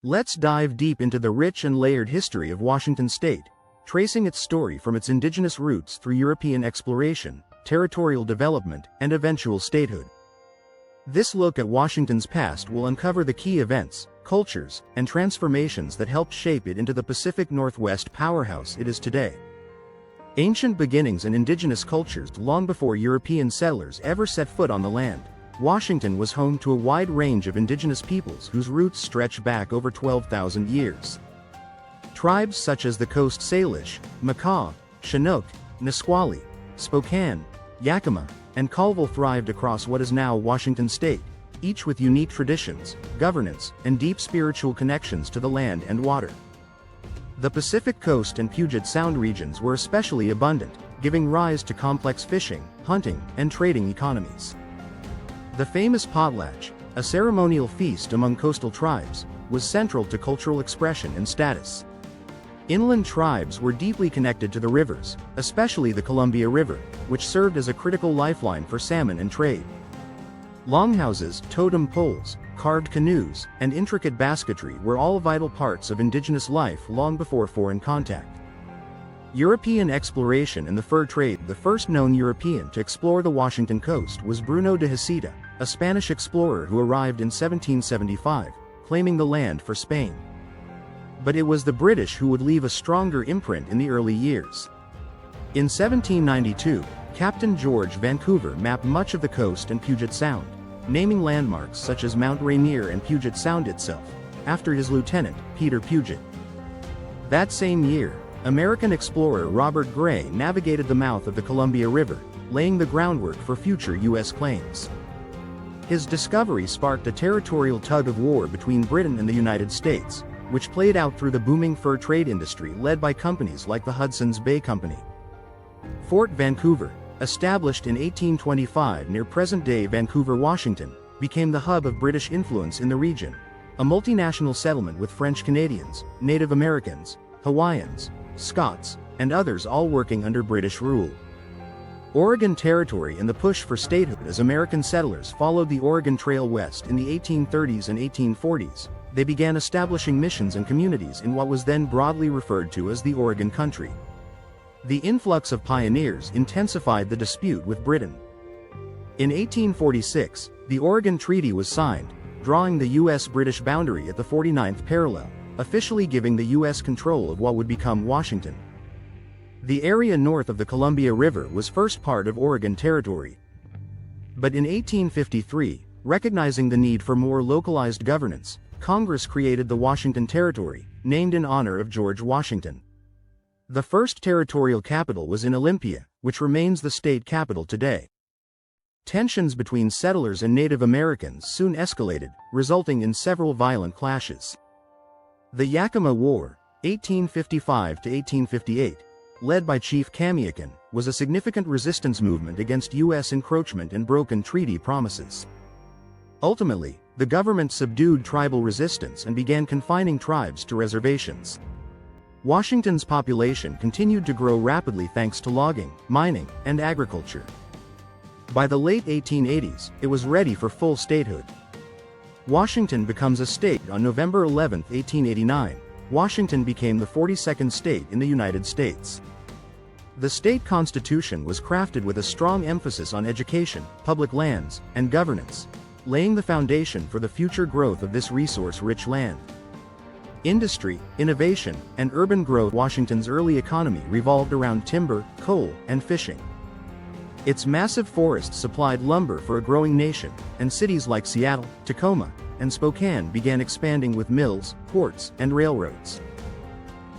Let's dive deep into the rich and layered history of Washington State, tracing its story from its indigenous roots through European exploration, territorial development, and eventual statehood. This look at Washington's past will uncover the key events, cultures, and transformations that helped shape it into the Pacific Northwest powerhouse it is today. Ancient beginnings and indigenous cultures long before European settlers ever set foot on the land. Washington was home to a wide range of indigenous peoples whose roots stretch back over 12,000 years. Tribes such as the Coast Salish, Makah, Chinook, Nisqually, Spokane, Yakima, and Colville thrived across what is now Washington State, each with unique traditions, governance, and deep spiritual connections to the land and water. The Pacific Coast and Puget Sound regions were especially abundant, giving rise to complex fishing, hunting, and trading economies. The famous potlatch, a ceremonial feast among coastal tribes, was central to cultural expression and status. Inland tribes were deeply connected to the rivers, especially the Columbia River, which served as a critical lifeline for salmon and trade. Longhouses, totem poles, carved canoes, and intricate basketry were all vital parts of indigenous life long before foreign contact. European exploration and the fur trade. The first known European to explore the Washington coast was Bruno de Heceta, a Spanish explorer who arrived in 1775, claiming the land for Spain. But it was the British who would leave a stronger imprint in the early years. In 1792, Captain George Vancouver mapped much of the coast and Puget Sound, naming landmarks such as Mount Rainier and Puget Sound itself, after his lieutenant, Peter Puget. That same year, American explorer Robert Gray navigated the mouth of the Columbia River, laying the groundwork for future U.S. claims. His discovery sparked a territorial tug-of-war between Britain and the United States, which played out through the booming fur trade industry led by companies like the Hudson's Bay Company. Fort Vancouver, established in 1825 near present-day Vancouver, Washington, became the hub of British influence in the region, a multinational settlement with French Canadians, Native Americans, Hawaiians, Scots, and others all working under British rule. Oregon Territory and the push for statehood. As American settlers followed the Oregon Trail west in the 1830s and 1840s, they began establishing missions and communities in what was then broadly referred to as the Oregon Country. The influx of pioneers intensified the dispute with Britain. In 1846, the Oregon Treaty was signed, drawing the U.S.-British boundary at the 49th parallel, officially giving the U.S. control of what would become Washington. The area north of the Columbia River was first part of Oregon Territory. But in 1853, recognizing the need for more localized governance, Congress created the Washington Territory, named in honor of George Washington. The first territorial capital was in Olympia, which remains the state capital today. Tensions between settlers and Native Americans soon escalated, resulting in several violent clashes. The Yakima War, 1855 to 1858, led by Chief Kamiakin, was a significant resistance movement against U.S. encroachment and broken treaty promises. Ultimately, the government subdued tribal resistance and began confining tribes to reservations. Washington's population continued to grow rapidly thanks to logging, mining, and agriculture. By the late 1880s, it was ready for full statehood. Washington becomes a state on November 11, 1889. Washington became the 42nd state in the United States. The state constitution was crafted with a strong emphasis on education, public lands, and governance, laying the foundation for the future growth of this resource-rich land. Industry, innovation, and urban growth. Washington's early economy revolved around timber, coal, and fishing. Its massive forests supplied lumber for a growing nation, and cities like Seattle, Tacoma, and Spokane began expanding with mills, ports, and railroads.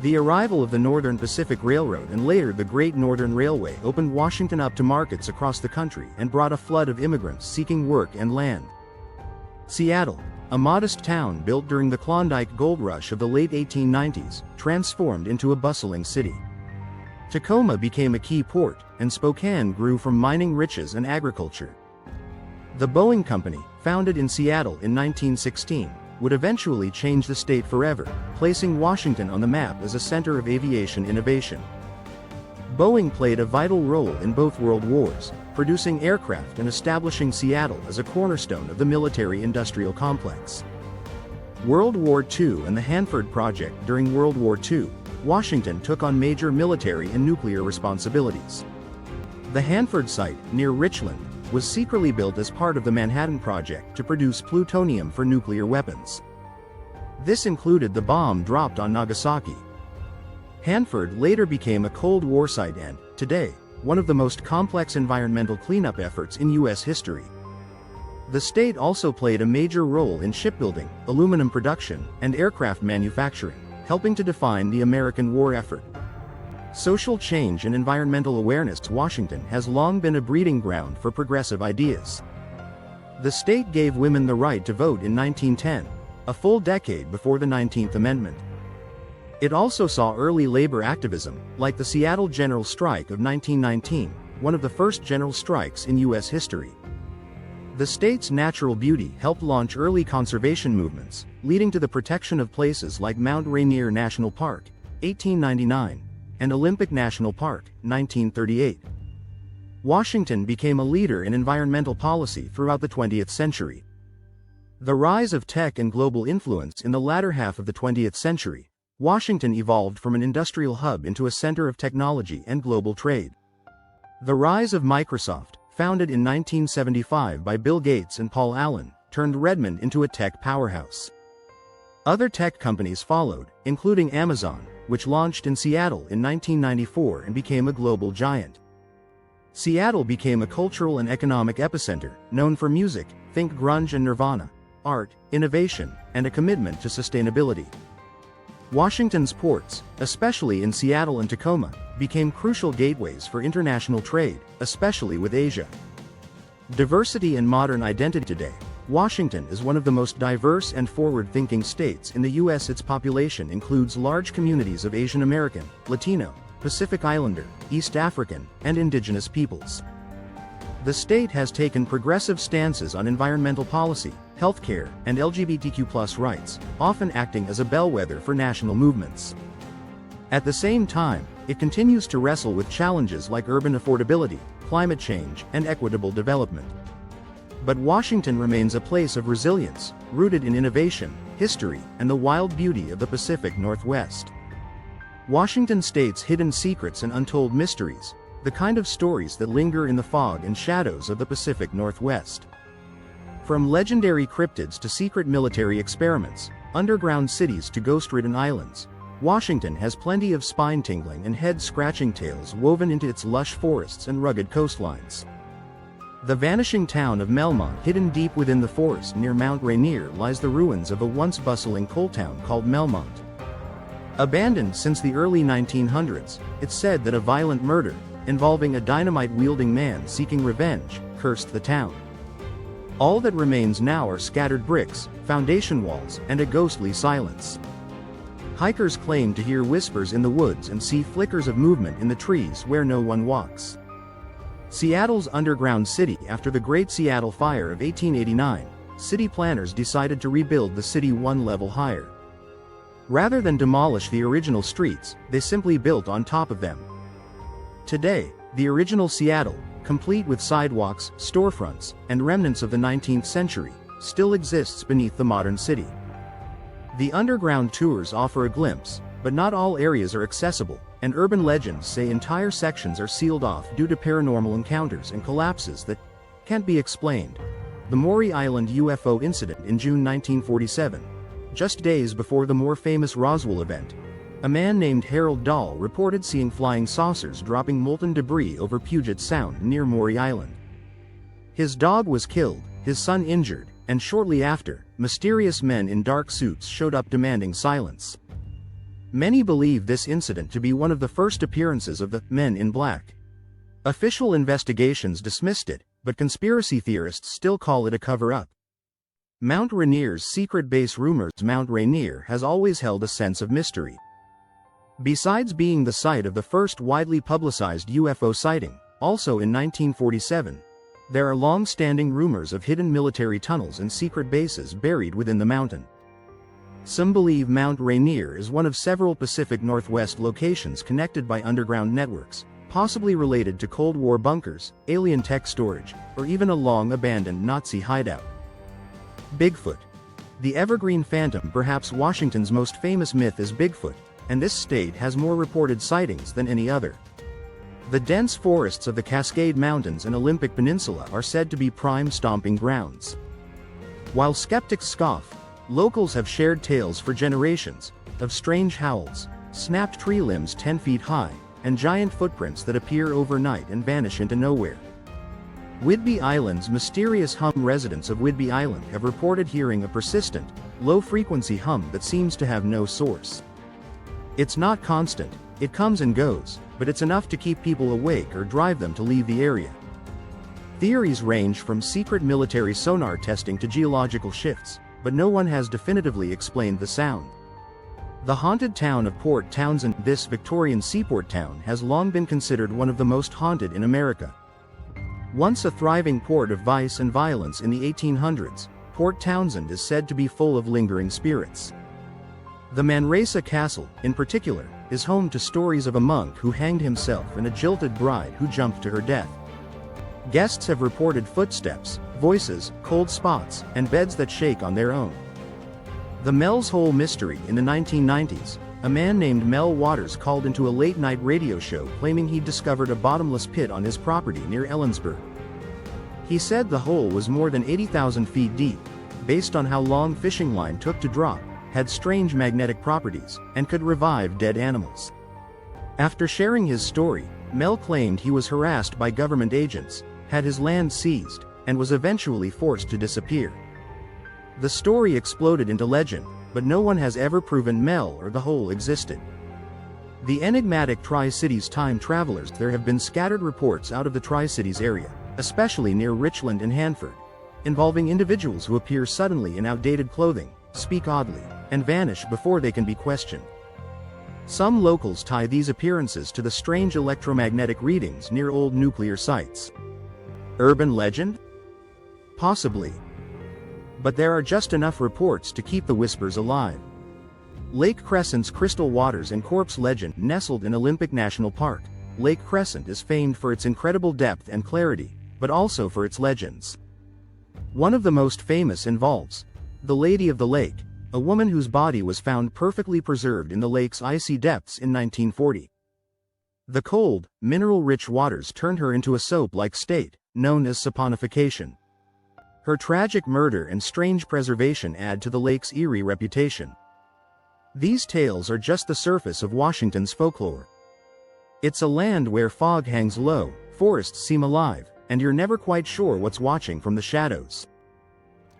The arrival of the Northern Pacific Railroad and later the Great Northern Railway opened Washington up to markets across the country and brought a flood of immigrants seeking work and land. Seattle, a modest town built during the Klondike Gold Rush of the late 1890s, transformed into a bustling city. Tacoma became a key port, and Spokane grew from mining riches and agriculture. The Boeing Company, founded in Seattle in 1916, would eventually change the state forever, placing Washington on the map as a center of aviation innovation. Boeing played a vital role in both world wars, producing aircraft and establishing Seattle as a cornerstone of the military-industrial complex. World War II and the Hanford Project. During World War II, Washington took on major military and nuclear responsibilities. The Hanford site, near Richland, was secretly built as part of the Manhattan Project to produce plutonium for nuclear weapons. This included the bomb dropped on Nagasaki. Hanford later became a Cold War site and, today, one of the most complex environmental cleanup efforts in U.S. history. The state also played a major role in shipbuilding, aluminum production, and aircraft manufacturing, helping to define the American war effort. Social change and environmental awareness. Washington has long been a breeding ground for progressive ideas. The state gave women the right to vote in 1910, a full decade before the 19th Amendment. It also saw early labor activism, like the Seattle General Strike of 1919, one of the first general strikes in U.S. history. The state's natural beauty helped launch early conservation movements, leading to the protection of places like Mount Rainier National Park, 1899, and Olympic National Park, 1938. Washington became a leader in environmental policy throughout the 20th century. The rise of tech and global influence. In the latter half of the 20th century, Washington evolved from an industrial hub into a center of technology and global trade. The rise of Microsoft, founded in 1975 by Bill Gates and Paul Allen, turned Redmond into a tech powerhouse. Other tech companies followed, including Amazon, which launched in Seattle in 1994 and became a global giant. Seattle became a cultural and economic epicenter, known for music, think grunge and Nirvana, art, innovation, and a commitment to sustainability. Washington's ports, especially in Seattle and Tacoma, became crucial gateways for international trade, especially with Asia. Diversity and modern identity. Today, Washington is one of the most diverse and forward-thinking states in the U.S. Its population includes large communities of Asian American, Latino, Pacific Islander, East African, and indigenous peoples. The state has taken progressive stances on environmental policy, healthcare, and LGBTQ+ rights, often acting as a bellwether for national movements. At the same time, it continues to wrestle with challenges like urban affordability, climate change, and equitable development. But Washington remains a place of resilience, rooted in innovation, history, and the wild beauty of the Pacific Northwest. Washington State's hidden secrets and untold mysteries, the kind of stories that linger in the fog and shadows of the Pacific Northwest. From legendary cryptids to secret military experiments, underground cities to ghost-ridden islands, Washington has plenty of spine-tingling and head-scratching tales woven into its lush forests and rugged coastlines. The vanishing town of Melmont, hidden deep within the forest near Mount Rainier, lies the ruins of a once bustling coal town called Melmont. Abandoned since the early 1900s, it's said that a violent murder, involving a dynamite-wielding man seeking revenge, cursed the town. All that remains now are scattered bricks, foundation walls, and a ghostly silence. Hikers claim to hear whispers in the woods and see flickers of movement in the trees where no one walks. Seattle's underground city. After the Great Seattle Fire of 1889, city planners decided to rebuild the city one level higher. Rather than demolish the original streets, they simply built on top of them. Today, the original Seattle, complete with sidewalks, storefronts, and remnants of the 19th century, still exists beneath the modern city. The underground tours offer a glimpse, but not all areas are accessible, and urban legends say entire sections are sealed off due to paranormal encounters and collapses that can't be explained. The Maury Island UFO incident in June 1947, just days before the more famous Roswell event, a man named Harold Dahl reported seeing flying saucers dropping molten debris over Puget Sound near Maury Island. His dog was killed, his son injured, and shortly after, mysterious men in dark suits showed up demanding silence. Many believe this incident to be one of the first appearances of the Men in Black. Official investigations dismissed it, but conspiracy theorists still call it a cover-up. Mount Rainier's secret base. Rumors. Mount Rainier has always held a sense of mystery. Besides being the site of the first widely publicized UFO sighting, also in 1947, there are long-standing rumors of hidden military tunnels and secret bases buried within the mountain. Some believe Mount Rainier is one of several Pacific Northwest locations connected by underground networks, possibly related to Cold War bunkers, alien tech storage, or even a long-abandoned Nazi hideout. Bigfoot. The evergreen phantom, perhaps Washington's most famous myth, is Bigfoot, and this state has more reported sightings than any other. The dense forests of the Cascade Mountains and Olympic Peninsula are said to be prime stomping grounds. While skeptics scoff, locals have shared tales for generations of strange howls, snapped tree limbs 10 feet high, and giant footprints that appear overnight and vanish into nowhere. Whidbey Island's mysterious hum. Residents of Whidbey Island have reported hearing a persistent, low-frequency hum that seems to have no source. It's not constant, it comes and goes, but it's enough to keep people awake or drive them to leave the area. Theories range from secret military sonar testing to geological shifts, but no one has definitively explained the sound. The haunted town of Port Townsend, this Victorian seaport town, has long been considered one of the most haunted in America. Once a thriving port of vice and violence in the 1800s, Port Townsend is said to be full of lingering spirits. The Manresa Castle, in particular, is home to stories of a monk who hanged himself and a jilted bride who jumped to her death. Guests have reported footsteps, voices, cold spots, and beds that shake on their own. The Mel's Hole mystery. In the 1990s, a man named Mel Waters called into a late-night radio show claiming he'd discovered a bottomless pit on his property near Ellensburg. He said the hole was more than 80,000 feet deep, based on how long fishing line took to drop, had strange magnetic properties, and could revive dead animals. After sharing his story, Mel claimed he was harassed by government agents, had his land seized, and was eventually forced to disappear. The story exploded into legend, but no one has ever proven Mel or the hole existed. The enigmatic Tri-Cities time travelers. There have been scattered reports out of the Tri-Cities area, especially near Richland and Hanford, involving individuals who appear suddenly in outdated clothing, speak oddly, and vanish before they can be questioned. Some locals tie these appearances to the strange electromagnetic readings near old nuclear sites. Urban legend? Possibly. But there are just enough reports to keep the whispers alive. Lake Crescent's crystal waters and corpse legend. Nestled in Olympic National Park, Lake Crescent is famed for its incredible depth and clarity, but also for its legends. One of the most famous involves the Lady of the Lake, a woman whose body was found perfectly preserved in the lake's icy depths in 1940. The cold, mineral-rich waters turned her into a soap-like state, known as saponification. Her tragic murder and strange preservation add to the lake's eerie reputation. These tales are just the surface of Washington's folklore. It's a land where fog hangs low, forests seem alive, and you're never quite sure what's watching from the shadows.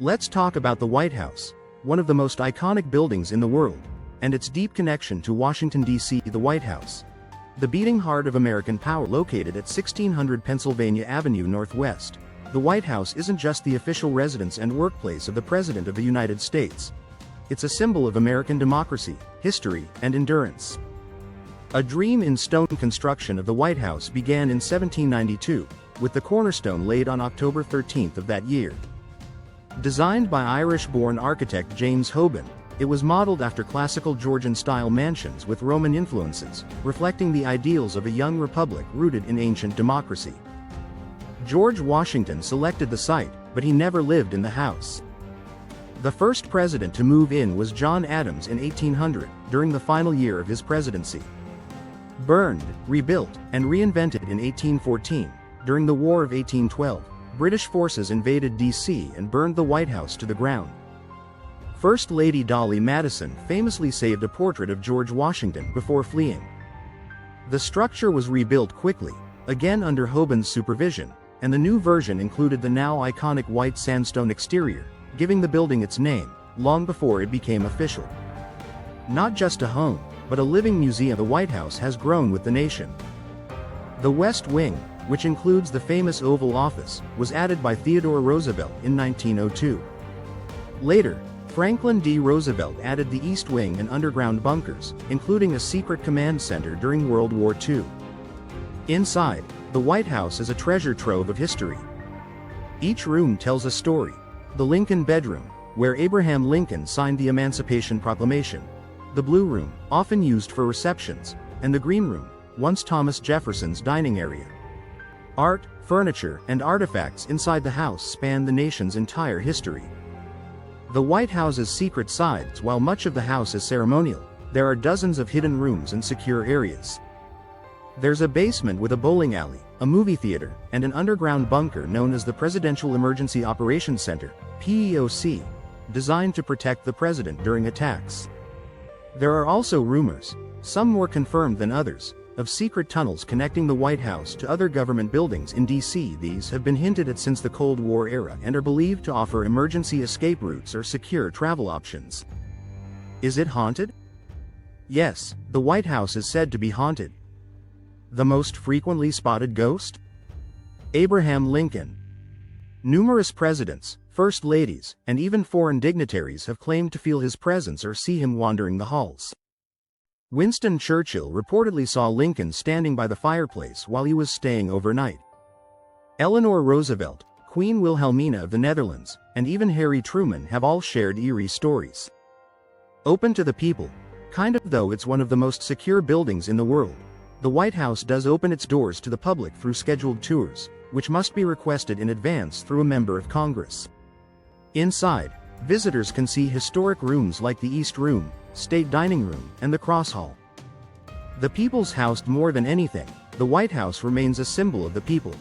Let's talk about the White House, one of the most iconic buildings in the world, and its deep connection to Washington, D.C. The White House, the beating heart of American power. Located at 1600 Pennsylvania Avenue Northwest, the White House isn't just the official residence and workplace of the President of the United States. It's a symbol of American democracy, history, and endurance. A dream in stone construction of the White House began in 1792, with the cornerstone laid on October 13 of that year. Designed by Irish-born architect James Hoban, it was modeled after classical Georgian-style mansions with Roman influences, reflecting the ideals of a young republic rooted in ancient democracy. George Washington selected the site, but he never lived in the house. The first president to move in was John Adams in 1800, during the final year of his presidency. Burned, rebuilt, and reinvented in 1814, during the War of 1812, British forces invaded D.C. and burned the White House to the ground. First Lady Dolly Madison famously saved a portrait of George Washington before fleeing. The structure was rebuilt quickly, again under Hoban's supervision, and the new version included the now iconic white sandstone exterior, giving the building its name, long before it became official. Not just a home, but a living museum. The White House has grown with the nation. The West Wing, which includes the famous Oval Office, was added by Theodore Roosevelt in 1902. Later, Franklin D. Roosevelt added the East Wing and underground bunkers, including a secret command center during World War II. Inside, the White House is a treasure trove of history. Each room tells a story. The Lincoln Bedroom, where Abraham Lincoln signed the Emancipation Proclamation. The Blue Room, often used for receptions, and the Green Room, once Thomas Jefferson's dining area. Art, furniture, and artifacts inside the house span the nation's entire history. The White House's secret sides. While much of the house is ceremonial, there are dozens of hidden rooms and secure areas. There's a basement with a bowling alley, a movie theater, and an underground bunker known as the Presidential Emergency Operations Center, PEOC, designed to protect the president during attacks. There are also rumors, some more confirmed than others, of secret tunnels connecting the White House to other government buildings in D.C. These have been hinted at since the Cold War era and are believed to offer emergency escape routes or secure travel options. Is it haunted? Yes, the White House is said to be haunted. The most frequently spotted ghost? Abraham Lincoln. Numerous presidents, first ladies, and even foreign dignitaries have claimed to feel his presence or see him wandering the halls. Winston Churchill reportedly saw Lincoln standing by the fireplace while he was staying overnight. Eleanor Roosevelt, Queen Wilhelmina of the Netherlands, and even Harry Truman have all shared eerie stories. Open to the people, kind of though it's one of the most secure buildings in the world, the White House does open its doors to the public through scheduled tours, which must be requested in advance through a member of Congress. Inside, visitors can see historic rooms like the East Room, State Dining Room, and the Cross Hall. The people's house. More than anything, the White House remains a symbol of the people.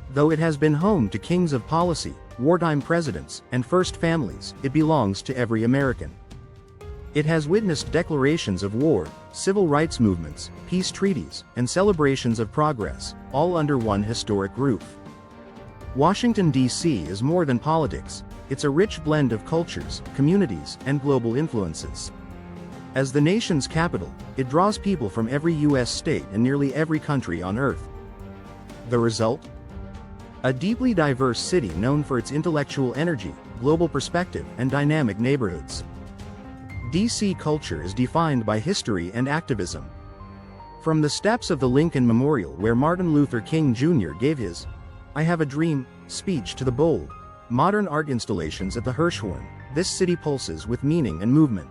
Though it has been home to kings of policy, wartime presidents, and first families, it belongs to every American. It has witnessed declarations of war, civil rights movements, peace treaties, and celebrations of progress, all under one historic roof. Washington, D.C. is more than politics. It's a rich blend of cultures, communities, and global influences. As the nation's capital, it draws people from every U.S. state and nearly every country on Earth. The result? A deeply diverse city known for its intellectual energy, global perspective, and dynamic neighborhoods. D.C. culture is defined by history and activism. From the steps of the Lincoln Memorial, where Martin Luther King Jr. gave his "I Have a Dream" speech, to the bold, modern art installations at the Hirshhorn, this city pulses with meaning and movement.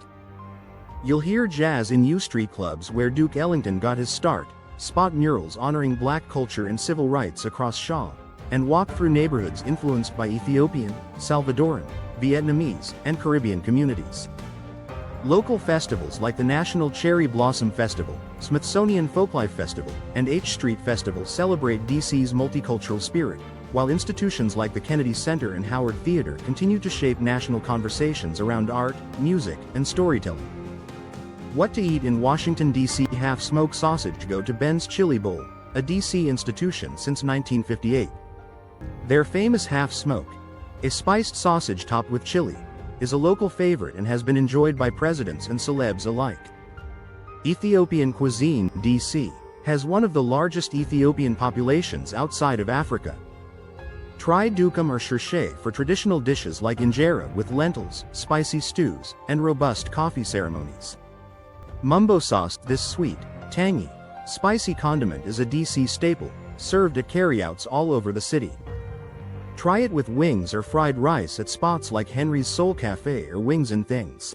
You'll hear jazz in U Street clubs where Duke Ellington got his start, spot murals honoring black culture and civil rights across Shaw, and walk through neighborhoods influenced by Ethiopian, Salvadoran, Vietnamese, and Caribbean communities. Local festivals like the National Cherry Blossom Festival, Smithsonian Folklife Festival, and H Street Festival celebrate DC's multicultural spirit, while institutions like the Kennedy Center and Howard Theater continue to shape national conversations around art, music, and storytelling. What to eat in Washington, D.C. Half-smoked sausage. Go to Ben's Chili Bowl, a D.C. institution since 1958. Their famous half-smoke, a spiced sausage topped with chili, is a local favorite and has been enjoyed by presidents and celebs alike. Ethiopian cuisine. D.C. has one of the largest Ethiopian populations outside of Africa. Try dukum or shirshe for traditional dishes like injera with lentils, spicy stews, and robust coffee ceremonies. Mumbo sauce. This sweet, tangy, spicy condiment is a D.C. staple, served at carryouts all over the city. Try it with wings or fried rice at spots like Henry's Soul Cafe or Wings and Things.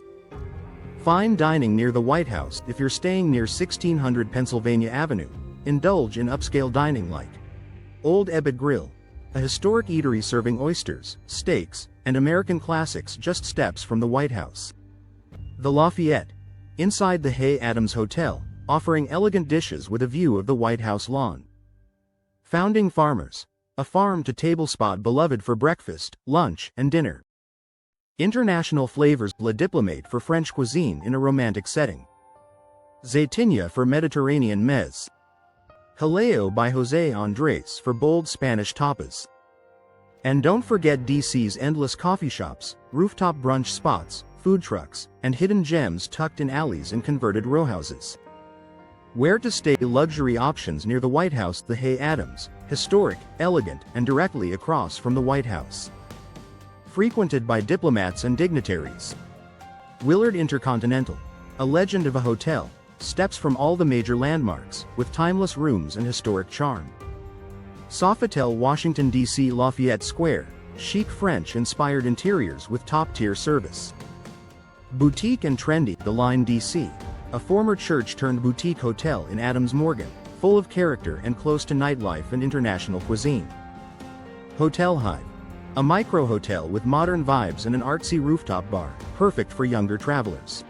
Fine dining near the White House. If you're staying near 1600 Pennsylvania Avenue, indulge in upscale dining like Old Ebbitt Grill, a historic eatery serving oysters, steaks, and American classics just steps from the White House. The Lafayette, inside the Hay Adams Hotel, offering elegant dishes with a view of the White House lawn. Founding Farmers, a farm-to-table spot beloved for breakfast, lunch, and dinner. International flavors. La Diplomate for French cuisine in a romantic setting. Zaytinya for Mediterranean meze. Jaleo by José Andrés for bold Spanish tapas. And don't forget DC's endless coffee shops, rooftop brunch spots, food trucks, and hidden gems tucked in alleys and converted rowhouses. Where to stay. Luxury options near the White House. The Hay Adams, historic, elegant, and directly across from the White House. Frequented by diplomats and dignitaries. Willard Intercontinental, a legend of a hotel, steps from all the major landmarks, with timeless rooms and historic charm. Sofitel. Washington, D.C. Lafayette Square, chic French-inspired interiors with top-tier service. Boutique and trendy. The Line, D.C., a former church-turned-boutique hotel in Adams Morgan, full of character and close to nightlife and international cuisine. Hotel Hive, A micro-hotel with modern vibes and an artsy rooftop bar, perfect for younger travelers.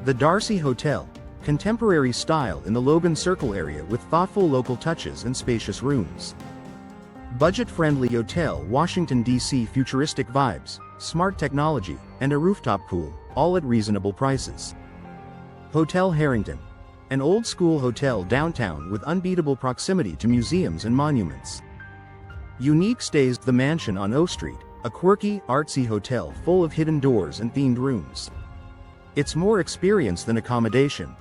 The Darcy Hotel, contemporary style in the Logan Circle area with thoughtful local touches and spacious rooms. Budget-friendly hotel Washington, D.C. futuristic vibes, smart technology, and a rooftop pool, all at reasonable prices. Hotel Harrington, an old-school hotel downtown with unbeatable proximity to museums and monuments. Unique stays The Mansion on O Street, a quirky, artsy hotel full of hidden doors and themed rooms. It's more experience than accommodation.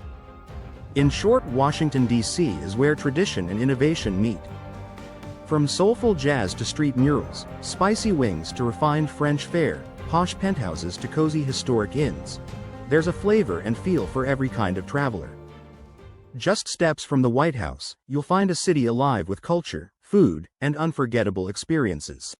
In short, Washington, D.C. is where tradition and innovation meet. From soulful jazz to street murals, spicy wings to refined French fare, posh penthouses to cozy historic inns, there's a flavor and feel for every kind of traveler. Just steps from the White House, you'll find a city alive with culture, food, and unforgettable experiences.